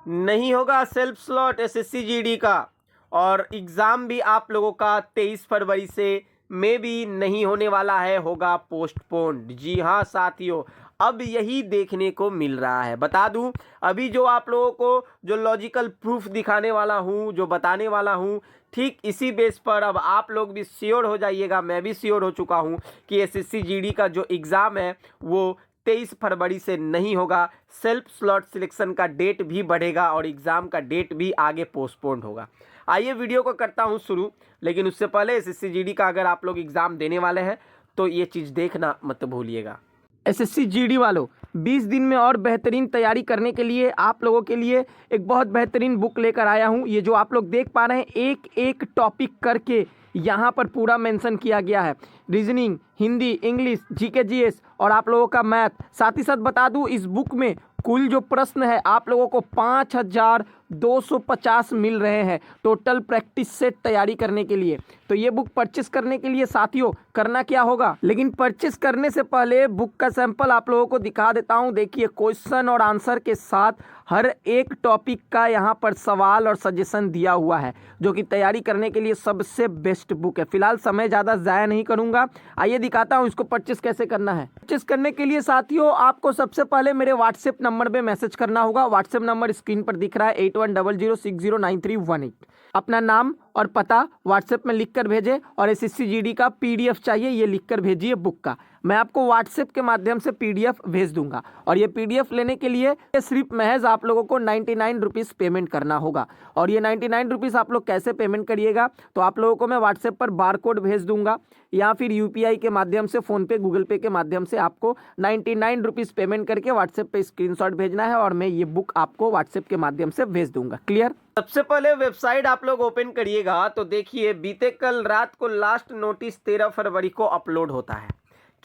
नहीं होगा self slot SSC GD का। और एग्ज़ाम भी आप लोगों का 23 फरवरी से में भी नहीं होने वाला है, होगा पोस्टपोन्ड। जी हाँ साथियों, अब यही देखने को मिल रहा है। बता दूं, अभी जो आप लोगों को जो लॉजिकल प्रूफ दिखाने वाला हूं, जो बताने वाला हूं, ठीक इसी बेस पर अब आप लोग भी श्योर हो जाइएगा, मैं भी श्योर हो चुका हूं कि एसएससी जीडी का जो एग्ज़ाम है वो 23 फरवरी से नहीं होगा। सेल्फ स्लॉट सिलेक्शन का डेट भी बढ़ेगा और एग्ज़ाम का डेट भी आगे पोस्टपोन्ड होगा। आइए वीडियो को करता हूं शुरू, लेकिन उससे पहले एसएससी जीडी का अगर आप लोग एग्ज़ाम देने वाले हैं तो ये चीज़ देखना मत भूलिएगा। एसएससी जीडी वालों, 20 दिन में और बेहतरीन तैयारी करने के लिए आप लोगों के लिए एक बहुत बेहतरीन बुक लेकर आया हूं। ये जो आप लोग देख पा रहे हैं, एक एक टॉपिक करके यहाँ पर पूरा मेंशन किया गया है। Reasoning, Hindi, English, GK GS और आप लोगों का मैथ। साथ ही साथ बता दूं, इस बुक में कुल जो प्रश्न है आप लोगों को 5250 मिल रहे हैं टोटल प्रैक्टिस सेट तैयारी करने के लिए। तो ये बुक परचेस करने के लिए साथियों करना क्या होगा, लेकिन परचेस करने से पहले बुक का सैंपल आप लोगों को दिखा देता हूं। देखिए, क्वेश्चन और आंसर के साथ हर एक टॉपिक का यहाँ पर सवाल और सजेशन दिया हुआ है, जो कि तैयारी करने के लिए सबसे बेस्ट बुक है। फिलहाल समय ज़्यादा ज़ाया नहीं करूँगा, आइए दिखाता हूँ इसको परचेस कैसे करना है। परचेस करने के लिए साथियों आपको सबसे पहले मेरे व्हाट्सएप नंबर पे मैसेज करना होगा। व्हाट्सएप नंबर स्क्रीन पर दिख रहा है 8100609318। अपना नाम और पता व्हाट्सएप में लिखकर भेजें और एसएससी जीडी का पीडीएफ चाहिए, ये लिखकर भेजिए बुक का। मैं आपको व्हाट्सएप के माध्यम से पीडीएफ भेज दूंगा और ये पीडीएफ लेने के लिए सिर्फ महज आप लोगों को 99 रुपीज़ पेमेंट करना होगा। और ये 99 रुपीज़ आप लोग कैसे पेमेंट करिएगा, तो आप लोगों को मैं व्हाट्सएप पर बारकोड भेज दूंगा या फिर यूपीआई के माध्यम से, फ़ोनपे, गूगल पे के माध्यम से आपको 99 रुपीज़ पेमेंट करके व्हाट्सएप पे स्क्रीनशॉट भेजना है और मैं ये बुक आपको व्हाट्सएप के माध्यम से भेज दूंगा। क्लियर? सबसे पहले वेबसाइट आप लोग ओपन करिएगा तो देखिए, बीते कल रात को लास्ट नोटिस 13 फरवरी को अपलोड होता है।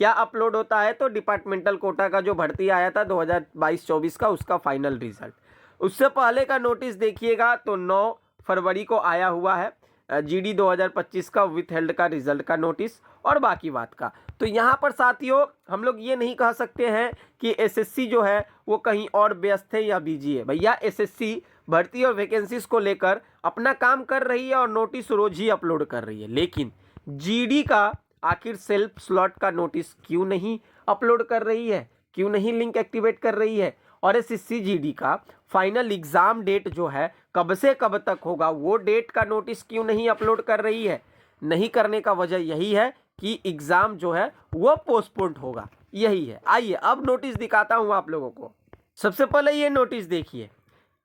क्या अपलोड होता है? तो डिपार्टमेंटल कोटा का जो भर्ती आया था 2022-24 का, उसका फाइनल रिजल्ट। उससे पहले का नोटिस देखिएगा तो 9 फरवरी को आया हुआ है, जीडी 2025 का विथ हेल्ड का रिजल्ट का नोटिस और बाकी बात का। तो यहाँ पर साथियों हम लोग ये नहीं कह सकते हैं कि एसएससी जो है वो कहीं और व्यस्त है या बिजी है। भैया, एसएससी भर्ती और वैकेंसीज को लेकर अपना काम कर रही है और नोटिस रोज ही अपलोड कर रही है, लेकिन जीडी का आखिर सेल्फ स्लॉट का नोटिस क्यों नहीं अपलोड कर रही है, क्यों नहीं लिंक एक्टिवेट कर रही है? और एसएससी जीडी का फाइनल एग्जाम डेट जो है कब से कब तक होगा, वो डेट का नोटिस क्यों नहीं अपलोड कर रही है? नहीं करने का वजह यही है कि एग्जाम जो है वो पोस्टपोन्ड होगा, यही है। आइए अब नोटिस दिखाता हूं आप लोगों को। सबसे पहले ये नोटिस देखिए,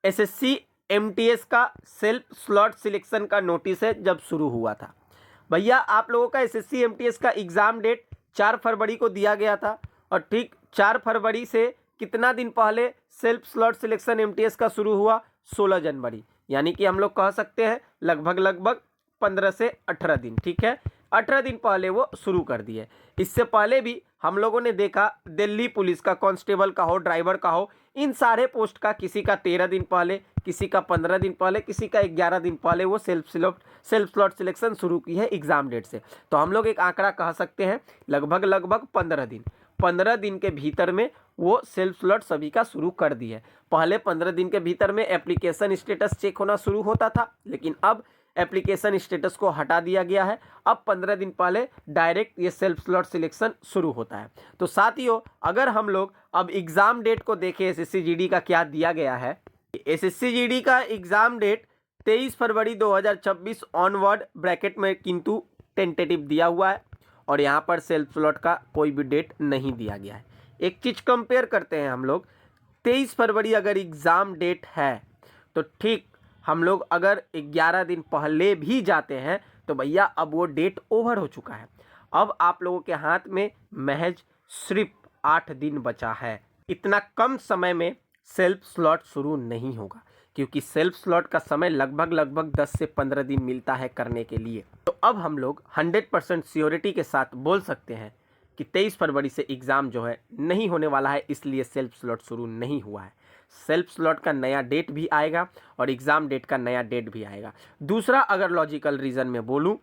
एसएससी एमटीएस का सेल्फ स्लॉट सिलेक्शन का नोटिस है जब शुरू हुआ था। भैया, आप लोगों का एसएससी एमटीएस का एग्ज़ाम डेट 4 फरवरी को दिया गया था और ठीक 4 फरवरी से कितना दिन पहले सेल्फ स्लॉट सिलेक्शन एमटीएस का शुरू हुआ? 16 जनवरी। यानी कि हम लोग कह सकते हैं लगभग 15 से 18 दिन, ठीक है, 18 दिन पहले वो शुरू कर दिए। इससे पहले भी हम लोगों ने देखा दिल्ली पुलिस का कांस्टेबल का हो, ड्राइवर का हो, इन सारे पोस्ट का किसी का 13 दिन पहले, किसी का 15 दिन पहले, किसी का 11 दिन पहले वो सेल्फ स्लॉट सिलेक्शन शुरू की है एग्जाम डेट से। तो हम लोग एक आंकड़ा कह सकते हैं लगभग 15 दिन के भीतर में वो सेल्फ स्लॉट सभी का शुरू कर दी है। पहले 15 दिन के भीतर में एप्लीकेशन स्टेटस चेक होना शुरू होता था, लेकिन अब एप्लीकेशन स्टेटस को हटा दिया गया है। अब 15 दिन पहले डायरेक्ट ये सेल्फ स्लॉट सिलेक्शन शुरू होता है। तो साथियों, अगर हम लोग अब एग्ज़ाम डेट को देखें, एसएससी जीडी का क्या दिया गया है। एसएससी जीडी का एग्ज़ाम डेट 23 फरवरी 2026 ऑनवर्ड ब्रैकेट में किंतु टेंटेटिव दिया हुआ है और यहाँ पर सेल्फ स्लॉट का कोई भी डेट नहीं दिया गया है। एक चीज़ कंपेयर करते हैं हम लोग, 23 फरवरी अगर एग्ज़ाम डेट है तो ठीक हम लोग अगर 11 दिन पहले भी जाते हैं तो भैया अब वो डेट ओवर हो चुका है। अब आप लोगों के हाथ में महज सिर्फ 8 दिन बचा है। इतना कम समय में सेल्फ स्लॉट शुरू नहीं होगा, क्योंकि सेल्फ स्लॉट का समय लगभग 10 से 15 दिन मिलता है करने के लिए। तो अब हम लोग 100% श्योरिटी के साथ बोल सकते हैं कि 23 फरवरी से एग्ज़ाम जो है नहीं होने वाला है, इसलिए सेल्फ स्लॉट शुरू नहीं हुआ है। सेल्फ स्लॉट का नया डेट भी आएगा और एग्ज़ाम डेट का नया डेट भी आएगा। दूसरा अगर लॉजिकल रीज़न में बोलूँ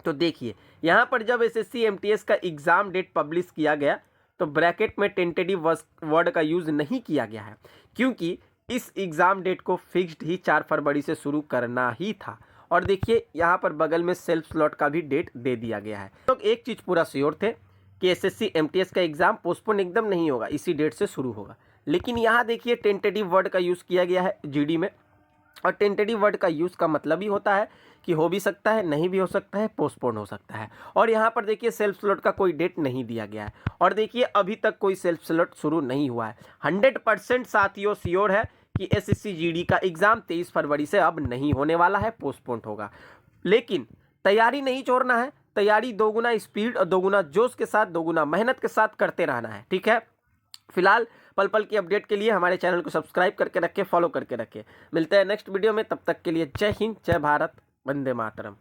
तो देखिए, यहाँ पर जब एसएससी एमटीएस का एग्ज़ाम डेट पब्लिश किया गया तो ब्रैकेट में टेंटेटिव वर्ड का यूज़ नहीं किया गया है, क्योंकि इस एग्ज़ाम डेट को फिक्स्ड ही 4 फरवरी से शुरू करना ही था। और देखिए यहाँ पर बगल में सेल्फ स्लॉट का भी डेट दे दिया गया है। तो एक चीज़ पूरा श्योर थे कि एसएससी एमटीएस का एग्ज़ाम पोस्टपोन एकदम नहीं होगा, इसी डेट से शुरू होगा। लेकिन यहाँ देखिए टेंटेटिव वर्ड का यूज़ किया गया है जीडी में, और टेंटेटिव वर्ड का यूज़ का मतलब ही होता है कि हो भी सकता है, नहीं भी हो सकता है, पोस्टपोन हो सकता है। और यहाँ पर देखिए सेल्फ स्लॉट का कोई डेट नहीं दिया गया है, और देखिए अभी तक कोई सेल्फ स्लॉट शुरू नहीं हुआ है। 100% साथियों श्योर है कि एसएससी जीडी का एग्ज़ाम 23 फरवरी से अब नहीं होने वाला है, पोस्टपोन होगा। लेकिन तैयारी नहीं छोड़ना है, तैयारी दोगुना स्पीड और दोगुना जोश के साथ, दोगुना मेहनत के साथ करते रहना है, ठीक है। फिलहाल पल पल की अपडेट के लिए हमारे चैनल को सब्सक्राइब करके रखें, फॉलो करके रखें। मिलते हैं नेक्स्ट वीडियो में, तब तक के लिए जय हिंद, जय भारत, वंदे मातरम।